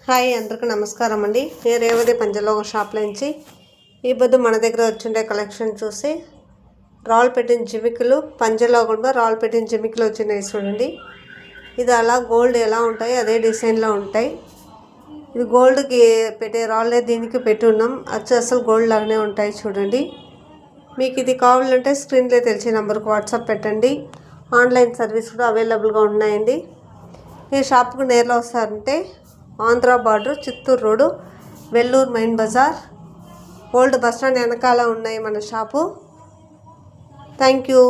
Hi అందరికీ నమస్కారం అండి. నేను రేవతి పంచలోహ షాప్లో నుంచి ఈ పొద్దు మన దగ్గర వచ్చిండే కలెక్షన్ చూసి రాళ్ళు పెట్టిన జిమికలు పంజలో కూడా రాళ్ళు పెట్టిన జిమికలు వచ్చినాయి చూడండి. ఇది అలా గోల్డ్ ఎలా ఉంటాయి అదే డిజైన్లో ఉంటాయి. ఇది గోల్డ్కి పెట్టే రాళ్ళే దీనికి పెట్టి ఉన్నాం. అసలు గోల్డ్ లాగానే ఉంటాయి చూడండి. మీకు ఇది కావాలంటే స్క్రీన్లో తెలిసే నెంబర్కి వాట్సాప్ పెట్టండి. ఆన్లైన్ సర్వీస్ కూడా అవైలబుల్గా ఉన్నాయండి. ఈ షాప్కు నేరులో వస్తారంటే Andhra border, Chittoor road, Vellore main బజార్, ఓల్డ్ బస్ స్టాండ్ వెనకాల ఉన్నాయి మన షాపు. Thank you.